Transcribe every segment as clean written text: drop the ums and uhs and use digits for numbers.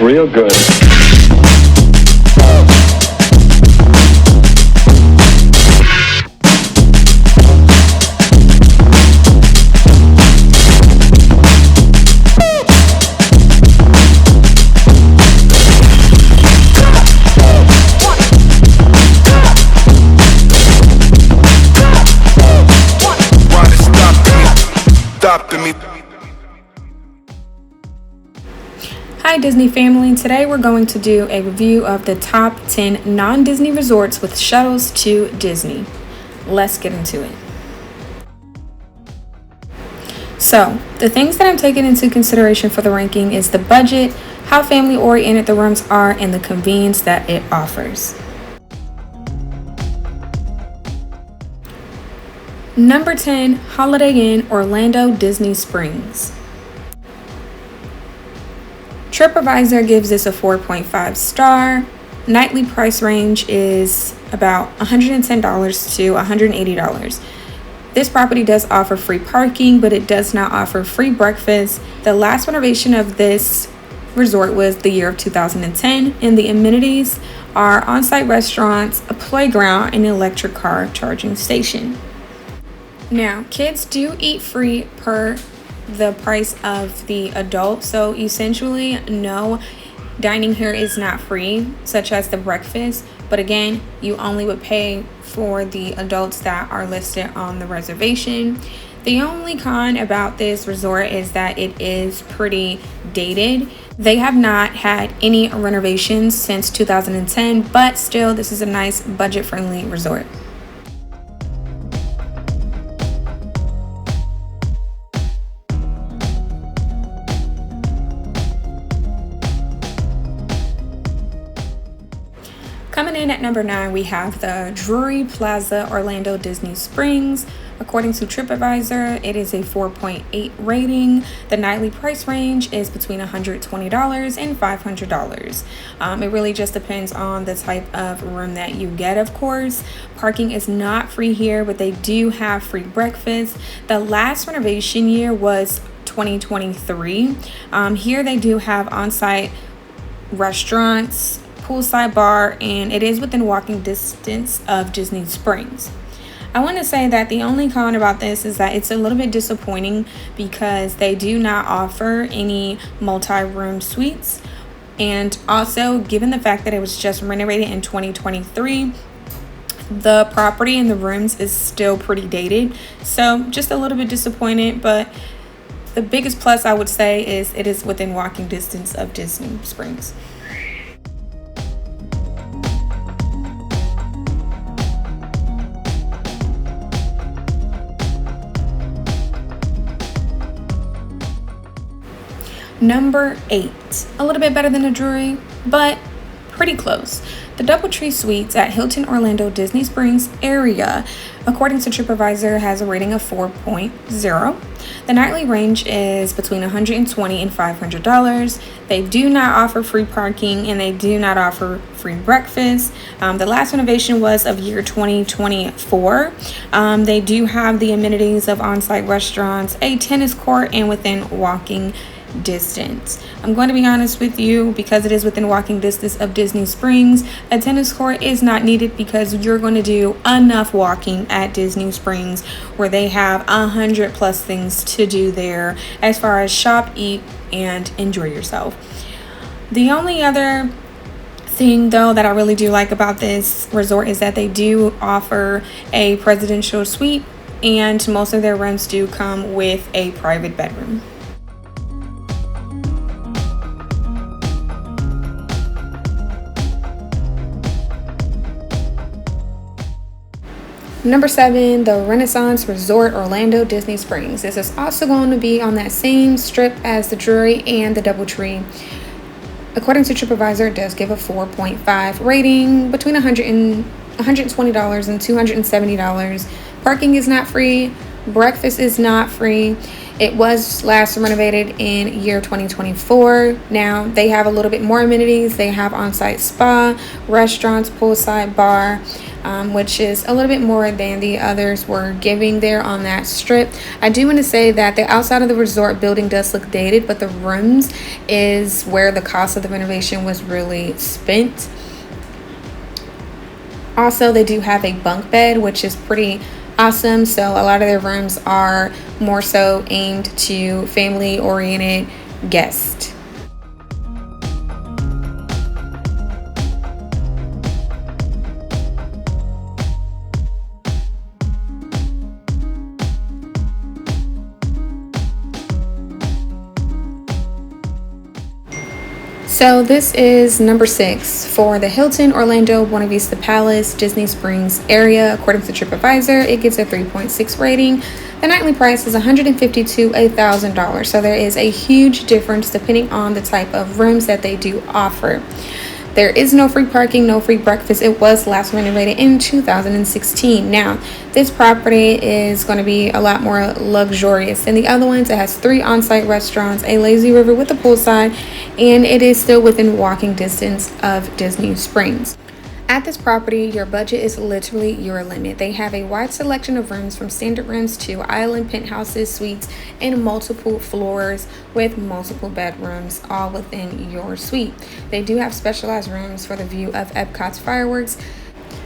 real good. Hi Disney family, today we're going to do a review of the top 10 non-Disney resorts with shuttles to Disney. Let's get into it. So, the things that I'm taking into consideration for the ranking is the budget, how family oriented the rooms are, and the convenience that it offers. Number 10, Holiday Inn Orlando Disney Springs. TripAdvisor gives this a 4.5 star. Nightly price range is about $110 to $180. This property does offer free parking, but it does not offer free breakfast. The last renovation of this resort was the year of 2010, and the amenities are on-site restaurants, a playground, and an electric car charging station. Now, kids do eat free per the price of the adult, so essentially no dining here is not free, such as the breakfast, but again, you only would pay for the adults that are listed on the reservation. The only con about this resort is that it is pretty dated. They have not had any renovations since 2010, but still, this is a nice budget-friendly resort. Coming in at number 9, we have the Drury Plaza Orlando Disney Springs. According to TripAdvisor, it is a 4.8 rating. The nightly price range is between $120 and $500. It really just depends on the type of room that you get, of course. Parking is not free here, but they do have free breakfast. The last renovation year was 2023. Here they do have on-site restaurants, poolside bar, and it is within walking distance of Disney Springs. I want to say that the only con about this is that it's a little bit disappointing because they do not offer any multi-room suites, and also given the fact that it was just renovated in 2023, the property and the rooms is still pretty dated, so just a little bit disappointed. But the biggest plus I would say is it is within walking distance of Disney Springs. Number 8, a little bit better than the Drury, but pretty close. The DoubleTree Suites at Hilton Orlando Disney Springs area, according to TripAdvisor, has a rating of 4.0. The nightly range is between $120 and $500. They do not offer free parking, and they do not offer free breakfast. The last renovation was of year 2024. They do have the amenities of on-site restaurants, a tennis court, and within walking distance. I'm going to be honest with you, because it is within walking distance of Disney Springs, a tennis court is not needed because you're going to do enough walking at Disney Springs, where they have 100 plus things to do there as far as shop, eat, and enjoy yourself. The only other thing though that I really do like about this resort is that they do offer a presidential suite, and most of their rooms do come with a private bedroom. Number 7, the Renaissance Resort Orlando Disney Springs. This is also going to be on that same strip as the Drury and the DoubleTree. According to TripAdvisor, it does give a 4.5 rating, between $120 and $270. Parking is not free. Breakfast is not free. It was last renovated in year 2024. Now they have a little bit more amenities. They have on-site spa, restaurants, poolside bar, which is a little bit more than the others were giving there on that strip. I do want to say that the outside of the resort building does look dated, but the rooms is where the cost of the renovation was really spent. Also, they do have a bunk bed, which is pretty awesome. So a lot of their rooms are more so aimed to family oriented guests. So this is number 6 for the Hilton Orlando Buena Vista Palace Disney Springs area. According to TripAdvisor, it gets a 3.6 rating. The nightly price is $150 to $1,000. So there is a huge difference depending on the type of rooms that they do offer. There is no free parking, no free breakfast. It was last renovated in 2016. Now, this property is going to be a lot more luxurious than the other ones. It has 3 on-site restaurants, a lazy river with a poolside, and it is still within walking distance of Disney Springs. At this property, your budget is literally your limit. They have a wide selection of rooms, from standard rooms to island penthouses, suites, and multiple floors with multiple bedrooms, all within your suite. They do have specialized rooms for the view of Epcot's fireworks.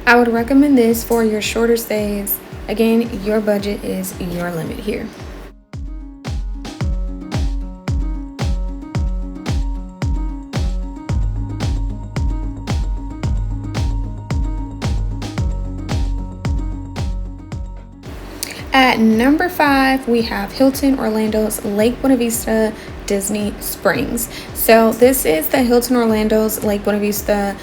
I would recommend this for your shorter stays. Again, your budget is your limit here. At number 5, we have Hilton Orlando's Lake Buena Vista Disney Springs. So this is the Hilton Orlando's Lake Buena Vista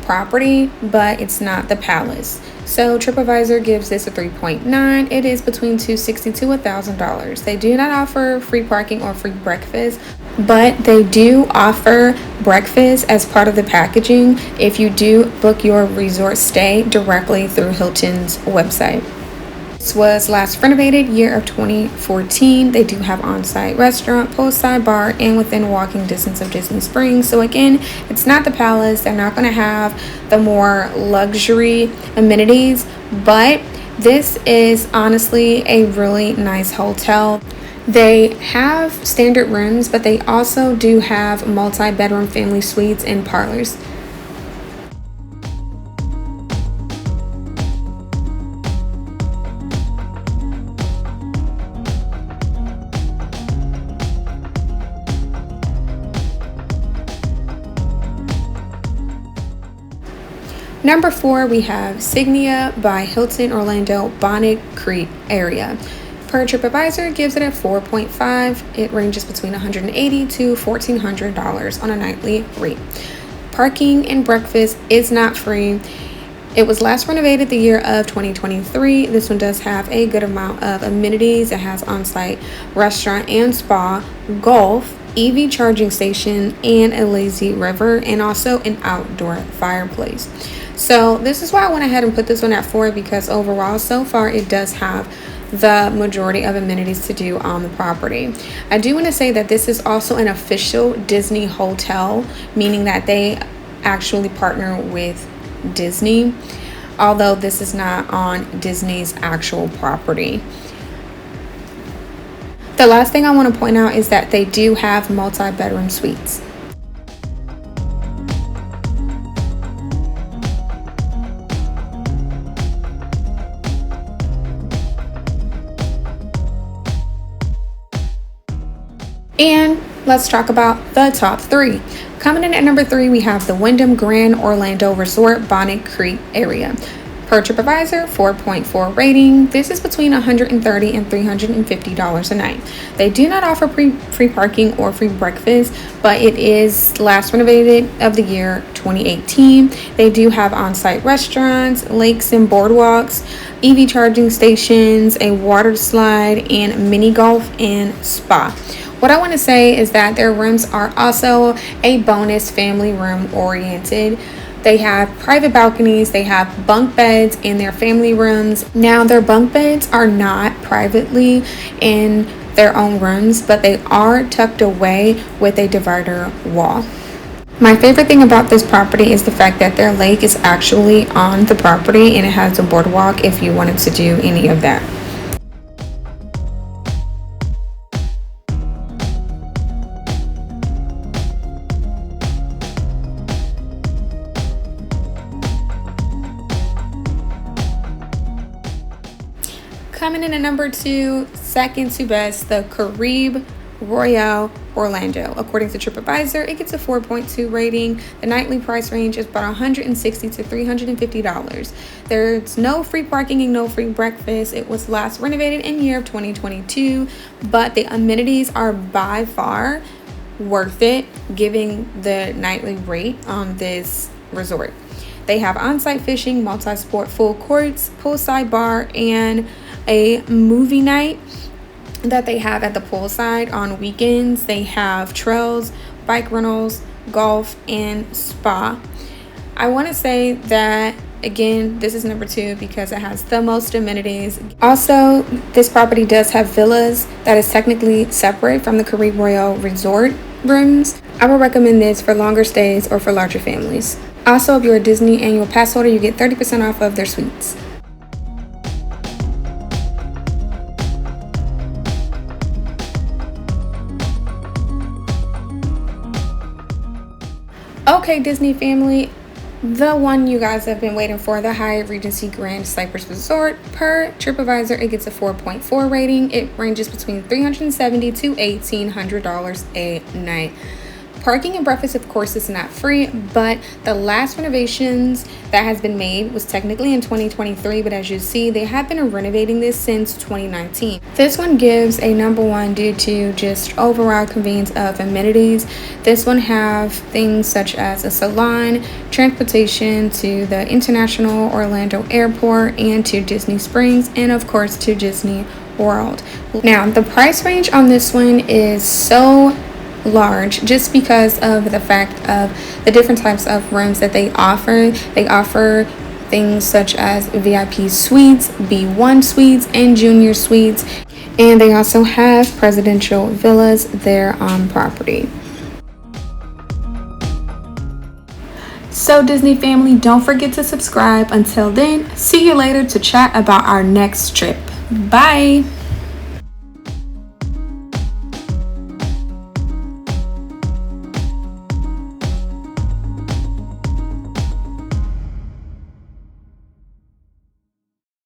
property, but it's not the palace. So TripAdvisor gives this a 3.9. It is between $260 to $1,000. They do not offer free parking or free breakfast, but they do offer breakfast as part of the packaging if you do book your resort stay directly through Hilton's website. This was last renovated year of 2014. They do have on-site restaurant, poolside bar, and within walking distance of Disney Springs. So again, it's not the palace. They're not going to have the more luxury amenities, but this is honestly a really nice hotel. They have standard rooms, but they also do have multi-bedroom family suites and parlors. Number 4, we have Signia by Hilton Orlando Bonnet Creek area. Per TripAdvisor, gives it a 4.5. It ranges between $180 to $1,400 on a nightly rate. Parking and breakfast is not free. It was last renovated the year of 2023. This one does have a good amount of amenities. It has on-site restaurant and spa, golf, EV charging station, and a lazy river, and also an outdoor fireplace. So this is why I went ahead and put this one at 4, because overall so far it does have the majority of amenities to do on the property. I do want to say that this is also an official Disney hotel, meaning that they actually partner with Disney, although this is not on Disney's actual property. The last thing I want to point out is that they do have multi-bedroom suites. And let's talk about the top 3. Coming in at number 3, we have the Wyndham Grand Orlando Resort Bonnet Creek area. Per TripAdvisor, 4.4 rating. This is between $130 and $350 a night. They do not offer free parking or free breakfast, but it is last renovated of the year 2018. They do have on-site restaurants, lakes and boardwalks, EV charging stations, a water slide, and mini golf and spa. What I want to say is that their rooms are also a bonus family room oriented. They have private balconies, they have bunk beds in their family rooms. Now, their bunk beds are not privately in their own rooms, but they are tucked away with a divider wall. My favorite thing about this property is the fact that their lake is actually on the property and it has a boardwalk if you wanted to do any of that. Coming in at number 2, second to best, the Caribe Royale Orlando. According to TripAdvisor, it gets a 4.2 rating. The nightly price range is about $160 to $350. There's no free parking and no free breakfast. It was last renovated in year of 2022, but the amenities are by far worth it, giving the nightly rate on this resort. They have on-site fishing, multi-sport full courts, poolside bar, and a movie night that they have at the poolside on weekends. They have trails, bike rentals, golf, and spa. I want to say that, again, this is number 2 because it has the most amenities. Also, this property does have villas that is technically separate from the Caribe Royale Resort rooms. I would recommend this for longer stays or for larger families. Also, if you're a Disney annual pass holder, you get 30% off of their suites. Okay, Disney family, the one you guys have been waiting for, the Hyatt Regency Grand Cypress Resort. Per TripAdvisor, it gets a 4.4 rating. It ranges between $370 to $1,800 a night. Parking and breakfast, of course, is not free, but the last renovations that has been made was technically in 2023, but as you see, they have been renovating this since 2019. This one gives a number 1 due to just overall convenience of amenities. This one have things such as a salon, transportation to the International Orlando Airport and to Disney Springs, and of course to Disney World. Now, the price range on this one is so large just because of the fact of the different types of rooms that they offer. They offer things such as VIP suites, B1 suites, and junior suites, and they also have presidential villas there on property. So Disney family, don't forget to subscribe. Until then, see you later to chat about our next trip. Bye.